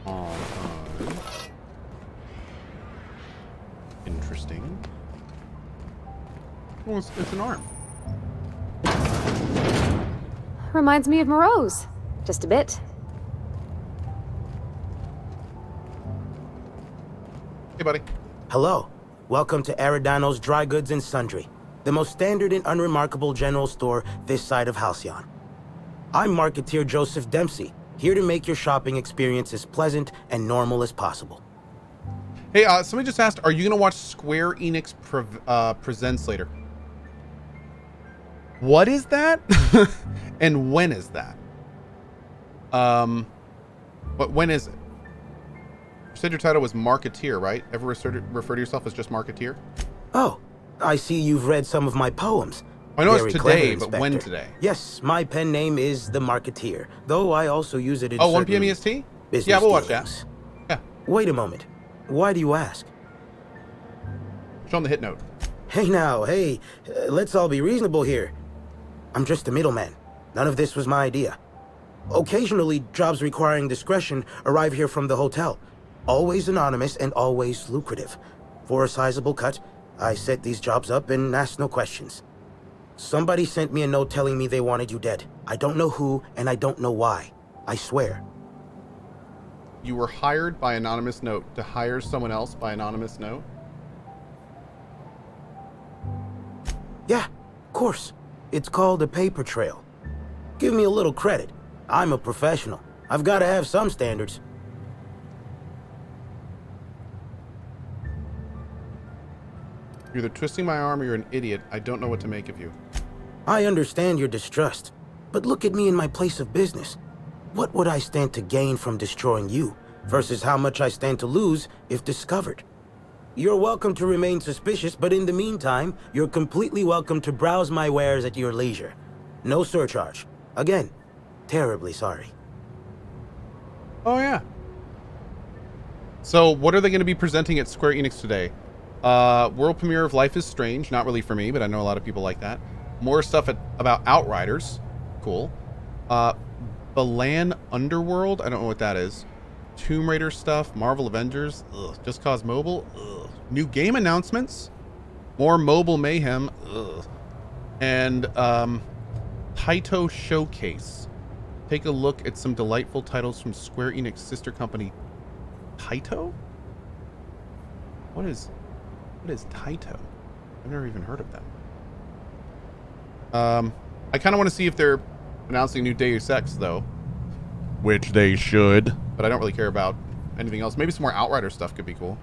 Alright. Interesting. Well, it's an arm. Reminds me of Moreau's. Just a bit. Hey, buddy. Hello. Welcome to Eridanos Dry Goods and Sundry, the most standard and unremarkable general store this side of Halcyon. I'm marketeer Joseph Dempsey, here to make your shopping experience as pleasant and normal as possible. Hey, somebody just asked, are you going to watch Square Enix Presents later? What is that? And when is that? But when is it? You said your title was Marketeer, right? Ever refer to yourself as just Marketeer? Oh, I see you've read some of my poems. I know Very it's clever, today, but when Inspector. today? Yes, my pen name is The Marketeer, though I also use it in 1 p.m. certain EST? business Yeah, we'll watch dealings. that. Yeah. Wait a moment. Why do you ask? Show him the hit note. Hey now, hey, let's all be reasonable here. I'm just a middleman. None of this was my idea. Occasionally, jobs requiring discretion arrive here from the hotel. Always anonymous and always lucrative. For a sizable cut, I set these jobs up and ask no questions. Somebody sent me a note telling me they wanted you dead. I don't know who, and I don't know why. I swear. You were hired by anonymous note to hire someone else by anonymous note? Yeah, of course. It's called a paper trail. Give me a little credit. I'm a professional. I've got to have some standards. You're either twisting my arm or you're an idiot. I don't know what to make of you. I understand your distrust, but look at me in my place of business. What would I stand to gain from destroying you versus how much I stand to lose if discovered? You're welcome to remain suspicious, but in the meantime, you're completely welcome to browse my wares at your leisure. No surcharge. Again, terribly sorry. Oh, yeah. So, what are they going to be presenting at Square Enix today? World premiere of Life is Strange. Not really for me, but I know a lot of people like that. More stuff about Outriders. Cool. Balan Underworld. I don't know what that is. Tomb Raider stuff. Marvel Avengers. Ugh. Just Cause Mobile. Ugh. New game announcements. More mobile mayhem. Ugh. And Taito Showcase. Take a look at some delightful titles from Square Enix sister company Taito? What is Taito? I've never even heard of them. I kind of want to see if they're announcing new Deus Ex, though. Which they should. But I don't really care about anything else. Maybe some more Outrider stuff could be cool.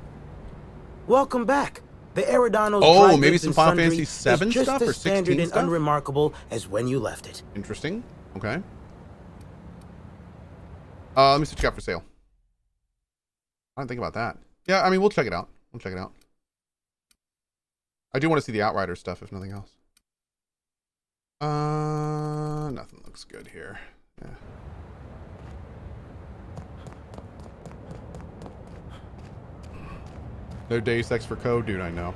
Welcome back. The Eridanos Oh, maybe some Final Fantasy VII just stuff as or standard 16 and stuff? unremarkable as when you left it. Interesting. Okay. Let me see what you got for sale. I don't think about that. Yeah, I mean, we'll check it out. We'll check it out. I do want to see the Outrider stuff, if nothing else. Nothing looks good here. Yeah. No Deus Ex for Cohh, dude, I know.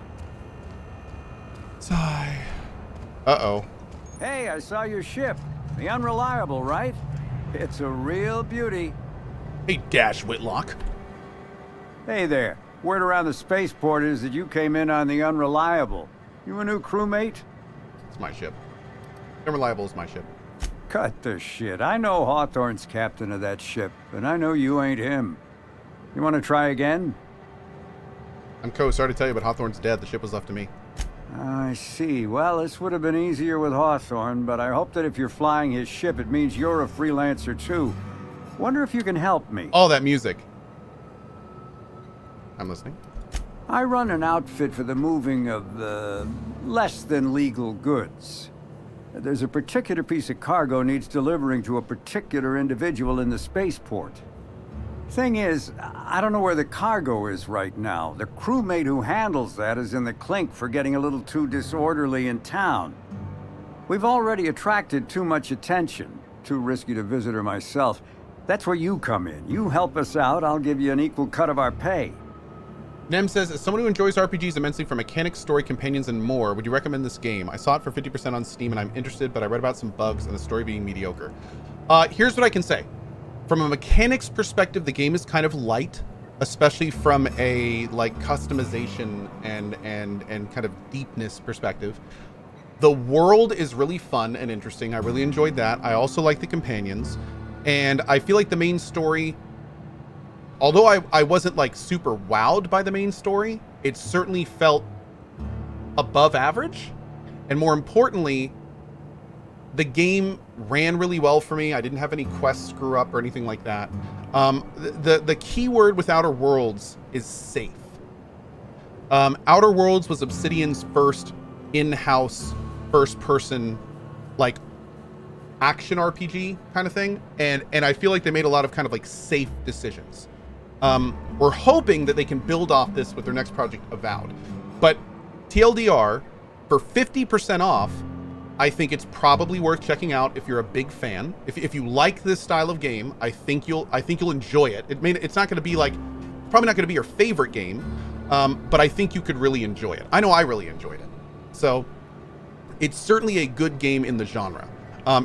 Sigh. Uh-oh. Hey, I saw your ship. The Unreliable, right? It's a real beauty. Hey, Dash Whitlock. Hey there. Word around the spaceport is that you came in on the Unreliable. You a new crewmate? It's my ship. Unreliable is my ship. Cut the shit. I know Hawthorne's captain of that ship, and I know you ain't him. You want to try again? I'm Cohh. Sorry to tell you, but Hawthorne's dead. The ship was left to me. I see. Well, this would have been easier with Hawthorne, but I hope that if you're flying his ship, it means you're a freelancer too. Wonder if you can help me. Oh, that music. I'm listening. I run an outfit for the moving of less than legal goods. There's a particular piece of cargo needs delivering to a particular individual in the spaceport. Thing is, I don't know where the cargo is right now. The crewmate who handles that is in the clink for getting a little too disorderly in town. We've already attracted too much attention. Too risky to visit her myself. That's where you come in. You help us out, I'll give you an equal cut of our pay. Nem says, as someone who enjoys RPGs immensely for mechanics, story, companions, and more, would you recommend this game? I saw it for 50% on Steam and I'm interested, but I read about some bugs and the story being mediocre. Here's what I can say. From a mechanics perspective, the game is kind of light, especially from a like customization and kind of deepness perspective. The world is really fun and interesting. I really enjoyed that. I also like the companions, and I feel like the main story, although I wasn't like super wowed by the main story, it certainly felt above average. And more importantly, the game ran really well for me. I didn't have any quests screw up or anything like that. The key word with Outer Worlds is safe. Outer Worlds was Obsidian's first in-house, first-person, like, action RPG kind of thing. And I feel like they made a lot of kind of like safe decisions. We're hoping that they can build off this with their next project, Avowed. But TLDR, for 50% off, I think it's probably worth checking out if you're a big fan. If you like this style of game, I think you'll enjoy it. It's not going to be like, probably not going to be your favorite game, but I think you could really enjoy it. I know I really enjoyed it. So it's certainly a good game in the genre.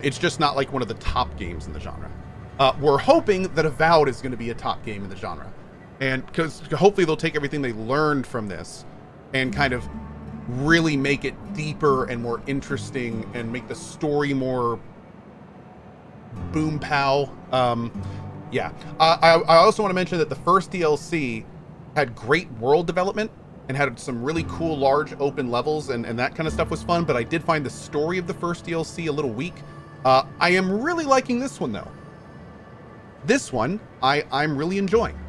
It's just not like one of the top games in the genre. We're hoping that Avowed is going to be a top game in the genre, and because hopefully they'll take everything they learned from this and kind of really make it deeper and more interesting and make the story more boom pow. Yeah. I also want to mention that the first DLC had great world development and had some really cool large open levels, and that kind of stuff was fun, but I did find the story of the first DLC a little weak. I am really liking this one though. This one I'm really enjoying.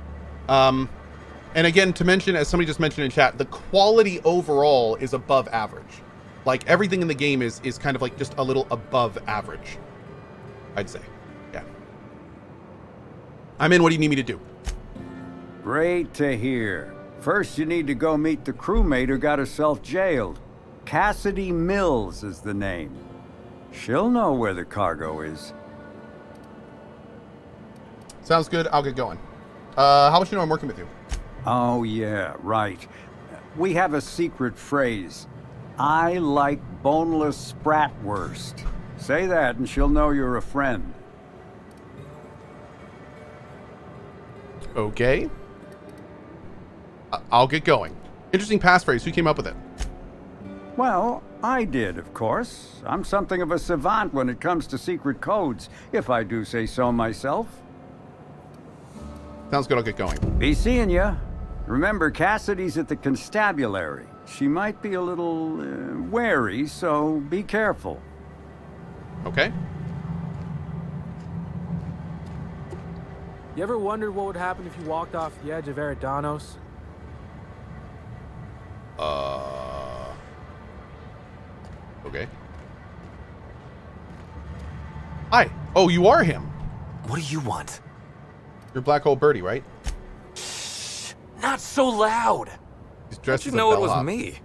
And again, to mention, as somebody just mentioned in chat, the quality overall is above average. Like everything in the game is kind of like just a little above average, I'd say. Yeah. I'm in. What do you need me to do? Great to hear. First, you need to go meet the crewmate who got herself jailed. Cassidy Mills is the name. She'll know where the cargo is. Sounds good. I'll get going. How much you know I'm working with you? Oh, yeah, right. We have a secret phrase. I like boneless spratwurst. Say that and she'll know you're a friend. Okay. I'll get going. Interesting passphrase. Who came up with it? Well, I did, of course. I'm something of a savant when it comes to secret codes, if I do say so myself. Sounds good. I'll get going. Be seeing ya. Remember, Cassidy's at the constabulary. She might be a little wary, so be careful. Okay. You ever wondered what would happen if you walked off the edge of Eridanos? Okay. Hi. Oh, you are him. What do you want? You're Black Hole Bertie, right? Not so loud! He's dressed How'd as you a know it was bellhop. me?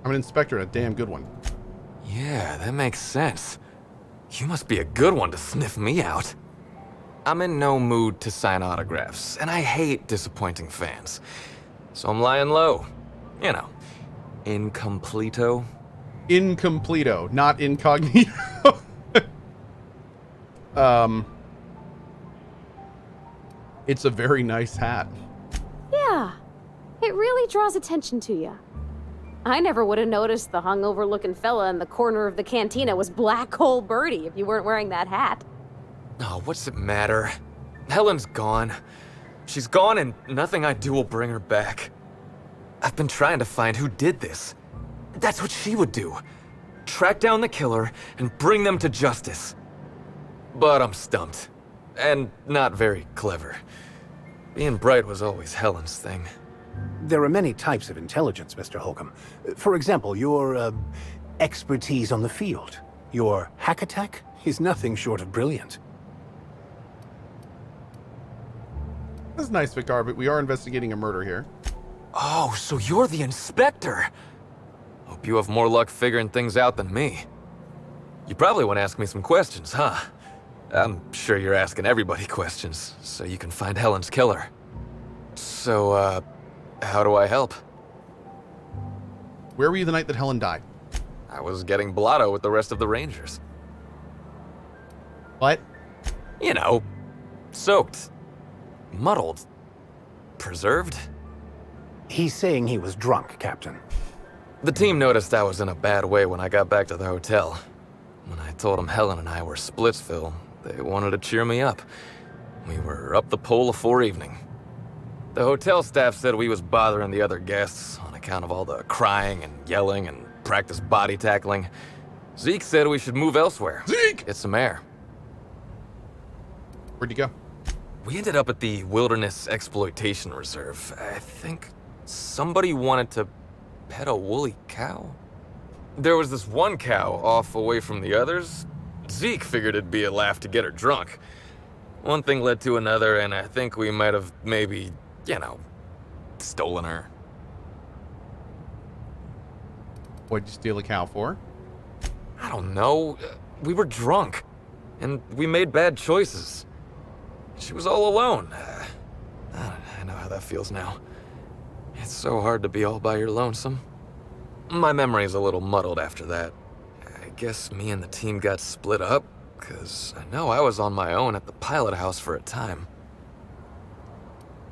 I'm an inspector and a damn good one. Yeah, that makes sense. You must be a good one to sniff me out. I'm in no mood to sign autographs, and I hate disappointing fans. So I'm lying low. You know, incompleto. Incompleto, not incognito. It's a very nice hat. Yeah, it really draws attention to you. I never would have noticed the hungover-looking fella in the corner of the cantina was Black Hole Bertie if you weren't wearing that hat. Oh, what's it matter? Helen's gone. She's gone and nothing I do will bring her back. I've been trying to find who did this. That's what she would do. Track down the killer and bring them to justice. But I'm stumped. And not very clever. Being bright was always Helen's thing. There are many types of intelligence, Mr. Holcomb. For example, your expertise on the field. Your hack attack is nothing short of brilliant. That's nice, Victor, but we are investigating a murder here. Oh, so you're the inspector. Hope you have more luck figuring things out than me. You probably want to ask me some questions, huh? I'm sure you're asking everybody questions, so you can find Helen's killer. So, how do I help? Where were you the night that Helen died? I was getting blotto with the rest of the Rangers. What? You know, soaked, muddled, preserved. He's saying he was drunk, Captain. The team noticed I was in a bad way when I got back to the hotel. When I told them Helen and I were Splitsville, they wanted to cheer me up. We were up the pole afore evening. The hotel staff said we was bothering the other guests on account of all the crying and yelling and practice body tackling. Zeke said we should move elsewhere. Zeke! Get some air. Where'd you go? We ended up at the Wilderness Exploitation Reserve. I think somebody wanted to pet a woolly cow? There was this one cow off away from the others. Zeke figured it'd be a laugh to get her drunk. One thing led to another, and I think we might have maybe, you know, stolen her. What'd you steal a cow for? I don't know. We were drunk, and we made bad choices. She was all alone. I know how that feels now. It's so hard to be all by your lonesome. My memory's a little muddled after that. I guess me and the team got split up, because I know I was on my own at the pilot house for a time.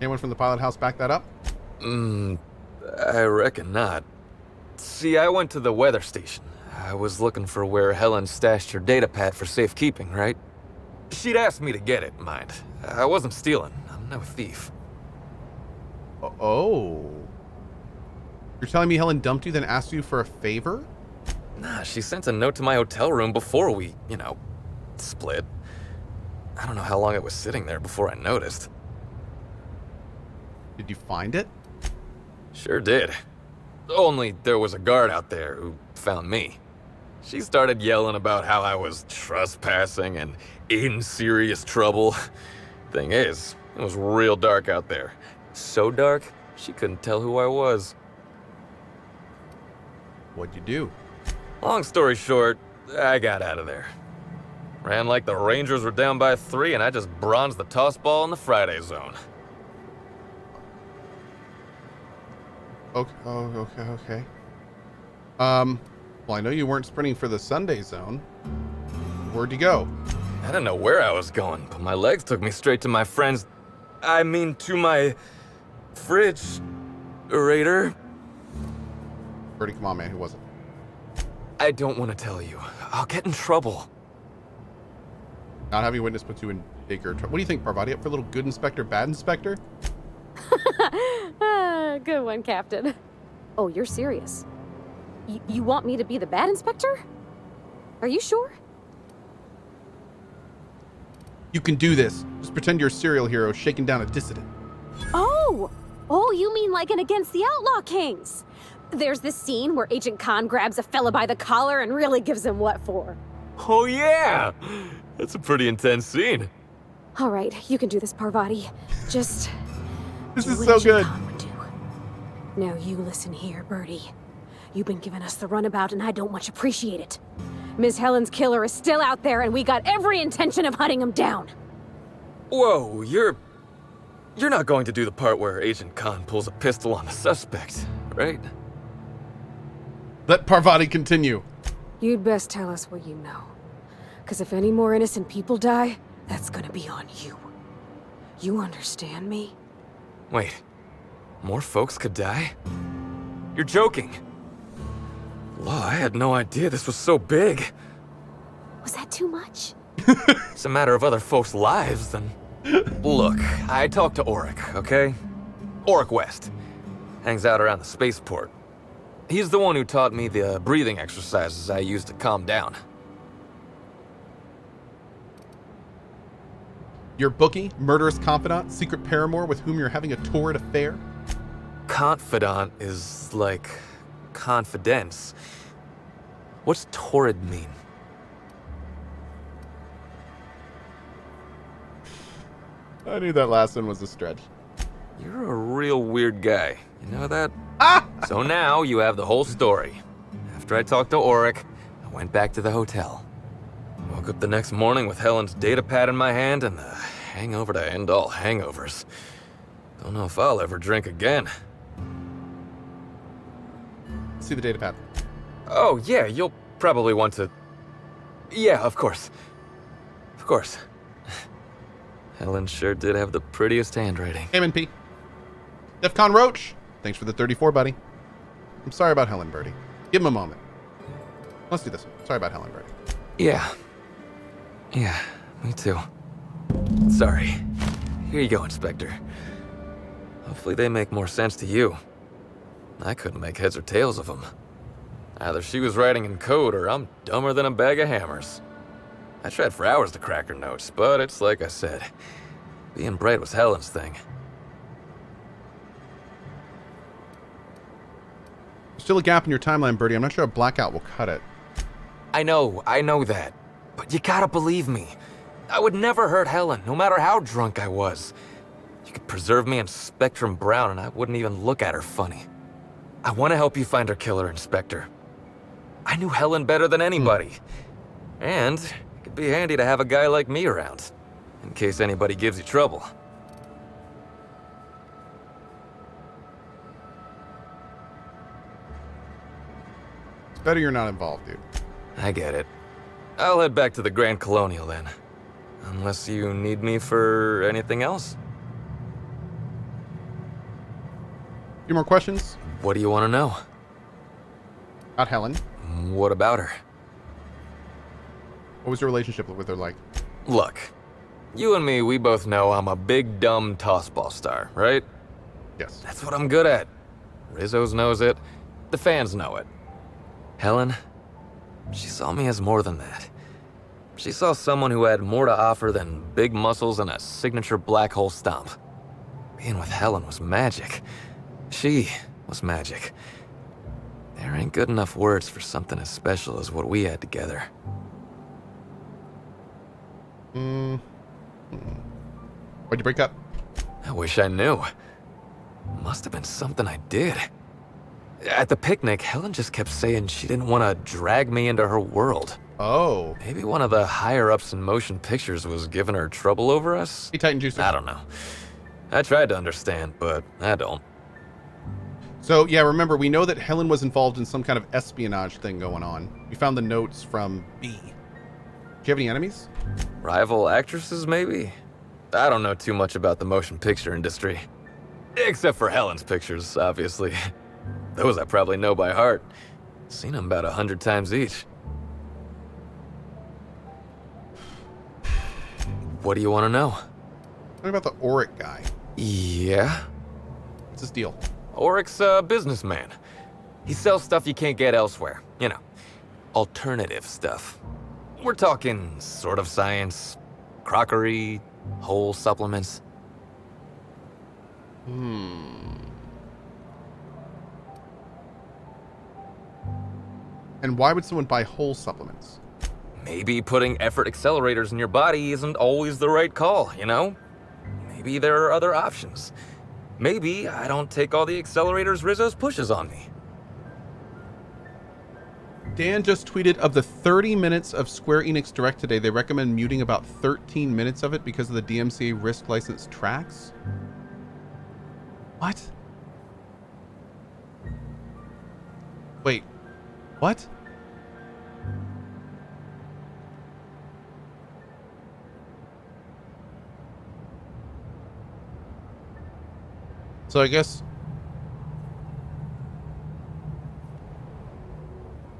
Anyone from the pilot house back that up? I reckon not. See, I went to the weather station. I was looking for where Helen stashed her datapad for safekeeping, right? She'd asked me to get it, mind. I wasn't stealing. I'm no thief. Oh. You're telling me Helen dumped you, then asked you for a favor? Nah, she sent a note to my hotel room before we, you know, split. I don't know how long it was sitting there before I noticed. Did you find it? Sure did. Only there was a guard out there who found me. She started yelling about how I was trespassing and in serious trouble. Thing is, it was real dark out there. So dark, she couldn't tell who I was. What'd you do? Long story short, I got out of there. Ran like the Rangers were down by 3, and I just bronzed the toss ball in the Friday zone. Okay, okay. Well, I know you weren't sprinting for the Sunday zone. Where'd you go? I didn't know where I was going, but my legs took me straight to my friend's... to my... fridge... Raider. Bertie, come on, man. Who was it? I don't want to tell you. I'll get in trouble. Not having a witness puts you in bigger trouble. What do you think, Parvati? Up for a little good inspector, bad inspector? Good one, Captain. Oh, you're serious? You want me to be the bad inspector? Are you sure? You can do this. Just pretend you're a serial hero shaking down a dissident. Oh, you mean like an Against the Outlaw Kings? There's this scene where Agent Cohh grabs a fella by the collar and really gives him what for. Oh yeah! That's a pretty intense scene. All right, you can do this, Parvati. Just... This do is what so Agent good. Cohh would do. Now you listen here, Bertie. You've been giving us the runabout and I don't much appreciate it. Ms. Helen's killer is still out there and we got every intention of hunting him down. Whoa, you're not going to do the part where Agent Cohh pulls a pistol on the suspect, right? Let Parvati continue. You'd best tell us what you know. Because if any more innocent people die, that's gonna be on you. You understand me? Wait, more folks could die? You're joking. Law, I had no idea this was so big. Was that too much? It's a matter of other folks' lives, then. Look, I talked to Orick, okay? Orick West. Hangs out around the spaceport. He's the one who taught me the breathing exercises I use to calm down. Your bookie, murderous confidant, secret paramour with whom you're having a torrid affair? Confidant is like confidence. What's torrid mean? I knew that last one was a stretch. You're a real weird guy. You know that? So now you have the whole story. After I talked to Orick, I went back to the hotel. Woke up the next morning with Helen's datapad in my hand and the hangover to end all hangovers. Don't know if I'll ever drink again. See the data pad. Oh, yeah, you'll probably want to... Yeah, of course. Of course. Helen sure did have the prettiest handwriting. Amen, P. Defcon Roach, thanks for the 34, buddy. I'm sorry about Helen, Bertie. Give him a moment. Let's do this one. Sorry about Helen, Bertie. Yeah. Yeah, me too. Sorry. Here you go, Inspector. Hopefully they make more sense to you. I couldn't make heads or tails of them. Either she was writing in code or I'm dumber than a bag of hammers. I tried for hours to crack her notes, but it's like I said. Being bright was Helen's thing. Still a gap in your timeline, Bertie. I'm not sure a blackout will cut it. I know that. But you gotta believe me. I would never hurt Helen, no matter how drunk I was. You could preserve me in Spectrum Brown and I wouldn't even look at her funny. I want to help you find her killer, Inspector. I knew Helen better than anybody. And it could be handy to have a guy like me around, in case anybody gives you trouble. It's better you're not involved, dude. I get it. I'll head back to the Grand Colonial then. Unless you need me for anything else? Few more questions? What do you want to know? About Helen. What about her? What was your relationship with her like? Look, you and me, we both know I'm a big, dumb tossball star, right? Yes. That's what I'm good at. Rizzo's knows it. The fans know it. Helen, she saw me as more than that. She saw someone who had more to offer than big muscles and a signature black hole stomp. Being with Helen was magic. She was magic. There ain't good enough words for something as special as what we had together. Why'd you break up? I wish I knew. Must have been something I did. At the picnic, Helen just kept saying she didn't want to drag me into her world. Oh. Maybe one of the higher-ups in motion pictures was giving her trouble over us? Hey, Titan Juicer. I don't know. I tried to understand, but I don't. So, yeah, remember, we know that Helen was involved in some kind of espionage thing going on. We found the notes from B. Do you have any enemies? Rival actresses, maybe? I don't know too much about the motion picture industry. Except for Helen's pictures, obviously. Those I probably know by heart. Seen them about 100 times each. What do you want to know? What about the Orick guy? Yeah? What's his deal? Orick's a businessman. He sells stuff you can't get elsewhere. You know, alternative stuff. We're talking sort of science, crockery, whole supplements. And why would someone buy whole supplements? Maybe putting effort accelerators in your body isn't always the right call, you know? Maybe there are other options. Maybe I don't take all the accelerators Rizzo's pushes on me. Dan just tweeted, of the 30 minutes of Square Enix Direct today, they recommend muting about 13 minutes of it because of the DMCA risk license tracks. What? Wait, what? So I guess...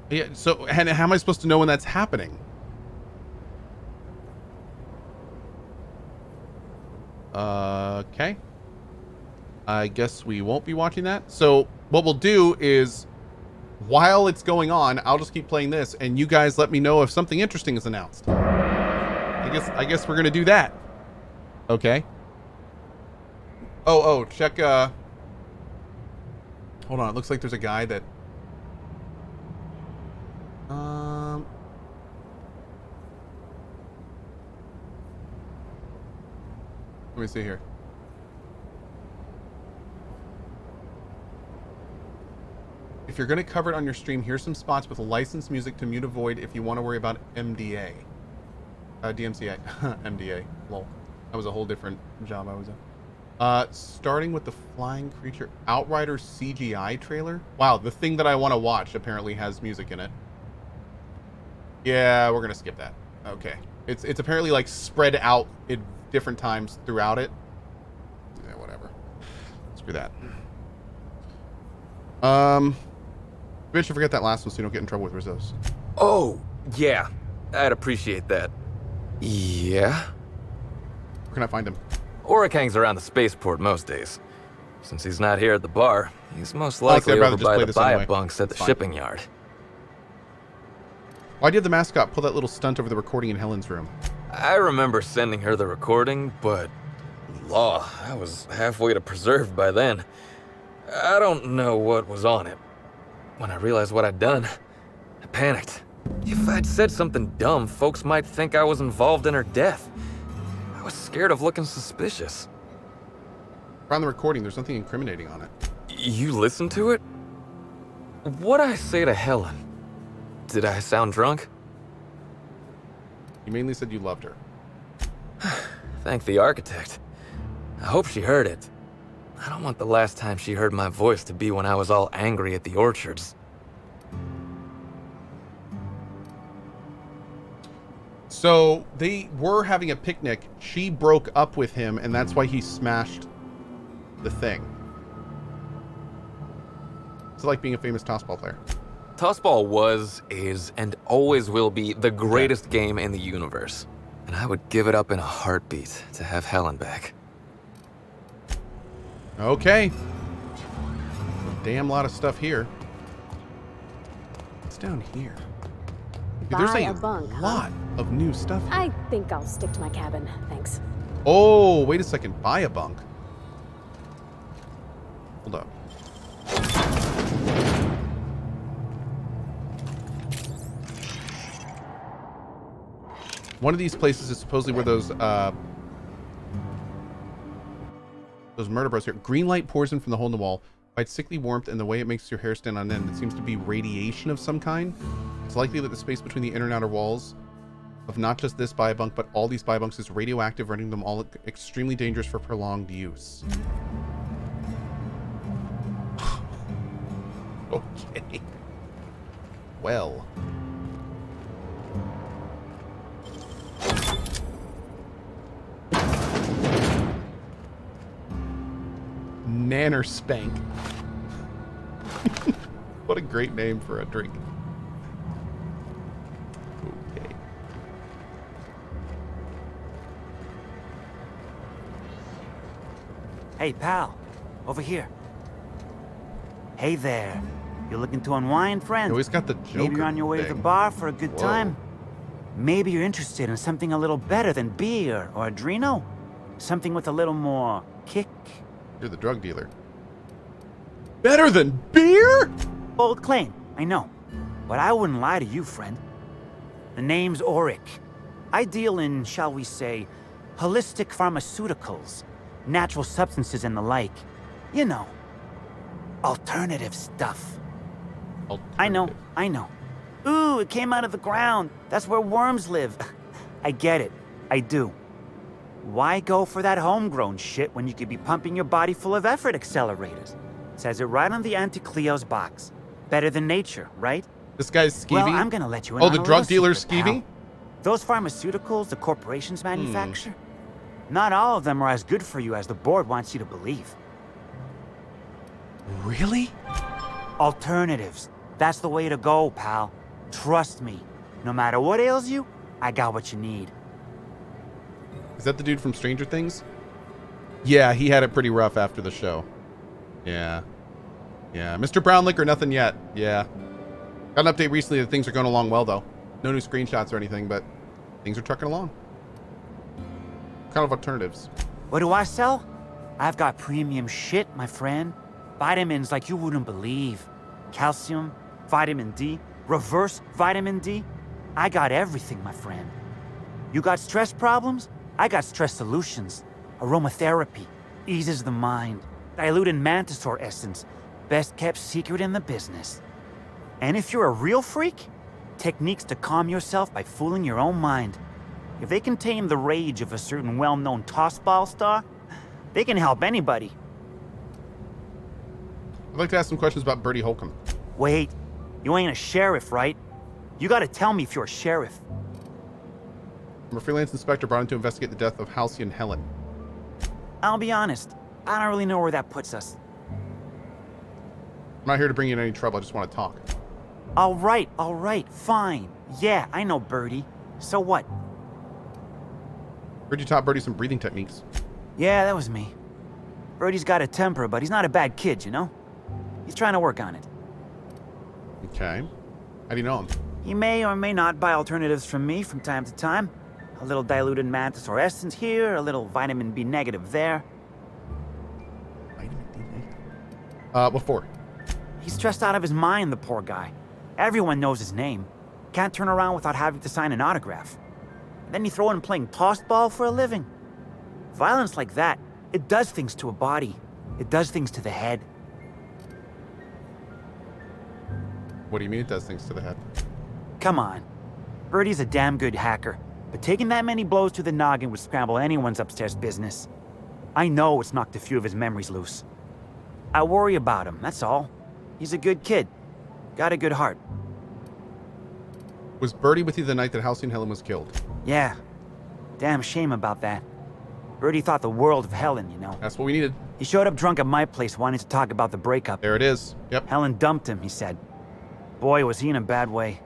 Yeah, so and how am I supposed to know when that's happening? Okay. I guess we won't be watching that. So what we'll do is, while it's going on, I'll just keep playing this, and you guys let me know if something interesting is announced. I guess we're gonna do that. Okay. Oh, check, hold on, it looks like there's a guy that... Let me see here. If you're gonna cover it on your stream, here's some spots with licensed music to mute avoid if you want to worry about MDA. DMCA. MDA. Lol. That was a whole different job I was in. Starting with the flying creature Outrider CGI trailer. Wow, the thing that I want to watch apparently has music in it. Yeah, we're gonna skip that. Okay. It's apparently like spread out at different times throughout it. Yeah, whatever. Screw that. Bitch, you forget that last one so you don't get in trouble with Rizos. Oh, yeah. I'd appreciate that. Yeah? Where can I find him? Orick hangs around the spaceport most days. Since he's not here at the bar, he's most Honestly, likely I'd rather over just by play the this anyway. Buy-A-Bunks at the It's fine. shipping yard. Why did the mascot pull that little stunt over the recording in Helen's room? I remember sending her the recording, but law, I was halfway to preserved by then. I don't know what was on it. When I realized what I'd done, I panicked. If I'd said something dumb, folks might think I was involved in her death. I was scared of looking suspicious. Found the recording. There's nothing incriminating on it. You listened to it? What'd I say to Helen? Did I sound drunk? You mainly said you loved her. Thank the architect. I hope she heard it. I don't want the last time she heard my voice to be when I was all angry at the orchards. So they were having a picnic. She broke up with him, and that's why he smashed the thing. It's like being a famous tossball player. Tossball was, is, and always will be the greatest game in the universe. And I would give it up in a heartbeat to have Helen back. Okay. A damn lot of stuff here. What's down here? Dude, there's Buy-A-Bunk, huh? lot of new stuff here. I think I'll stick to my cabin, thanks. Oh, wait a second. Buy-A-Bunk. Hold up. One of these places is supposedly where those murder bros here. Green light pours in from the hole in the wall. By sickly warmth and the way it makes your hair stand on end, it seems to be radiation of some kind. It's likely that the space between the inner and outer walls of not just this Buy-A-Bunk, but all these Buy-A-Bunks is radioactive, rendering them all extremely dangerous for prolonged use. Okay. Well. Nanner Spank. What a great name for a drink. Okay. Hey, pal. Over here. Hey there. You looking to unwind, friend? You always got the Joker Maybe you're on your way to the thing. bar for a good Whoa. time. Maybe you're interested in something a little better than beer or Adreno. Something with a little more kick. You're the drug dealer. Better than beer? Bold claim, I know. But I wouldn't lie to you, friend. The name's Orick. I deal in, shall we say, holistic pharmaceuticals, natural substances and the like. You know, alternative stuff. I know. Ooh, it came out of the ground. That's where worms live. I get it. I do. Why go for that homegrown shit when you could be pumping your body full of effort accelerators? Says it right on the Anti-Cleo's box. Better than nature, right? This guy's skeevy? Well, I'm gonna let you in Oh, on the a drug little dealer's secret, pal. skeevy? Those pharmaceuticals the corporations manufacture, not all of them are as good for you as the board wants you to believe. Really? Alternatives. That's the way to go, pal. Trust me. No matter what ails you, I got what you need. Is that the dude from Stranger Things? Yeah, he had it pretty rough after the show. Yeah. Yeah. Mr. Brown Liquor, nothing yet. Yeah. Got an update recently that things are going along well, though. No new screenshots or anything, but things are trucking along. Kind of alternatives. What do I sell? I've got premium shit, my friend. Vitamins like you wouldn't believe. Calcium, vitamin D, reverse vitamin D. I got everything, my friend. You got stress problems? I got stress solutions. Aromatherapy eases the mind. Diluted mantisaur essence, best kept secret in the business. And if you're a real freak, techniques to calm yourself by fooling your own mind. If they can tame the rage of a certain well-known tossball star, they can help anybody. I'd like to ask some questions about Bertie Holcomb. Wait, you ain't a sheriff, right? You gotta tell me if you're a sheriff. I'm a freelance inspector brought in to investigate the death of Halcyon Helen. I'll be honest, I don't really know where that puts us. I'm not here to bring you in any trouble. I just want to talk. All right, fine. Yeah, I know Bertie. So what? Heard you taught Bertie some breathing techniques. Yeah, that was me. Bertie's got a temper, but he's not a bad kid, you know? He's trying to work on it. Okay. How do you know him? He may or may not buy alternatives from me from time to time. A little diluted mantis or essence here, a little vitamin B negative there. Vitamin D negative. What for? He's stressed out of his mind, the poor guy. Everyone knows his name. Can't turn around without having to sign an autograph. Then you throw in playing tossball for a living. Violence like that, it does things to a body. It does things to the head. What do you mean it does things to the head? Come on. Bertie's a damn good hacker, but taking that many blows to the noggin would scramble anyone's upstairs business. I know it's knocked a few of his memories loose. I worry about him, that's all. He's a good kid. Got a good heart. Was Bertie with you the night that Halcyon Helen was killed? Yeah. Damn shame about that. Bertie thought the world of Helen, you know. That's what we needed. He showed up drunk at my place wanting to talk about the breakup. There it is. Yep. Helen dumped him, he said. Boy, was he in a bad way.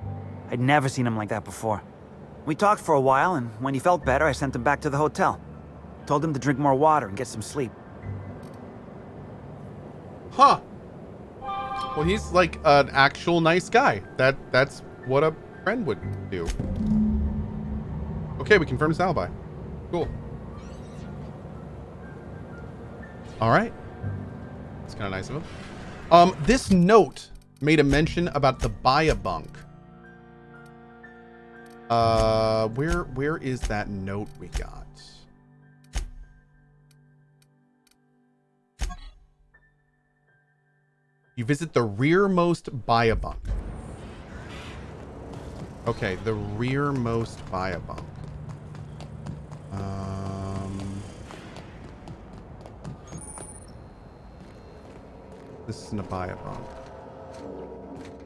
I'd never seen him like that before. We talked for a while, and when he felt better, I sent him back to the hotel. Told him to drink more water and get some sleep. Huh. Well, he's like an actual nice guy. That's what a friend would do. Okay, we confirmed his alibi. Cool. All right. That's kind of nice of him. This note made a mention about the Buy-A-Bunk. Where is that note we got? You visit the rearmost Buy-A-Bunk. Okay, the rearmost Buy-A-Bunk. This isn't a Buy-A-Bunk.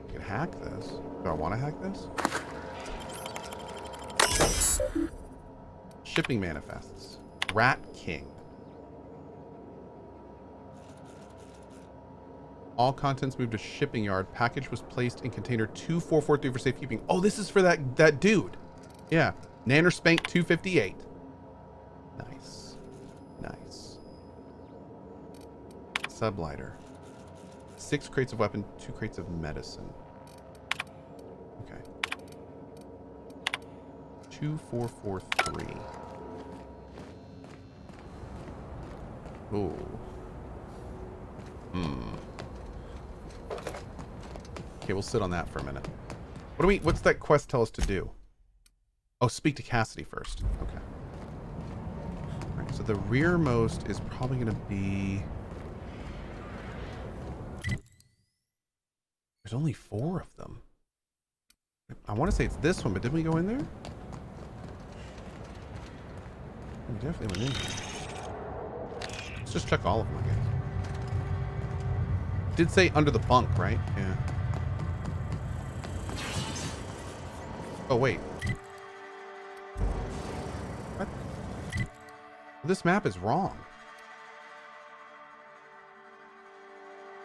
I can hack this. Do I want to hack this? Shipping manifests. Rat King. All contents moved to shipping yard. Package was placed in container 2443 for safekeeping. Oh, this is for that dude. Yeah. Nanospank 258. Nice. Nice. Sublighter. 6 crates of weapon, 2 crates of medicine. Okay. 2443. Ooh. Okay, we'll sit on that for a minute. What's that quest tell us to do? Oh, speak to Cassidy first. Okay. All right, so the rearmost is probably going to be... There's only 4 of them. I want to say it's this one, but did we go in there? We definitely went in here. Let's just check all of them, I guess. Did say under the bunk, right? Yeah. Oh, wait. What? This map is wrong.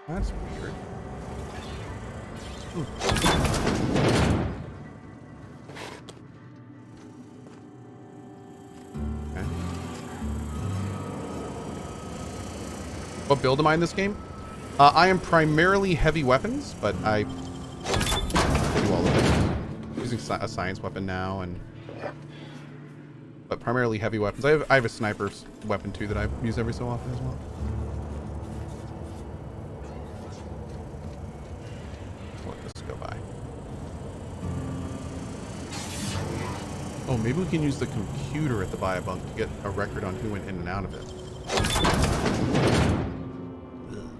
That's weird. Okay. What build am I in this game? I am primarily heavy weapons, but I do all of it. I'm using a science weapon now, but primarily heavy weapons. I have a sniper weapon too that I use every so often as well. Let this go by. Oh, maybe we can use the computer at the Buy-A-Bunk to get a record on who went in and out of it.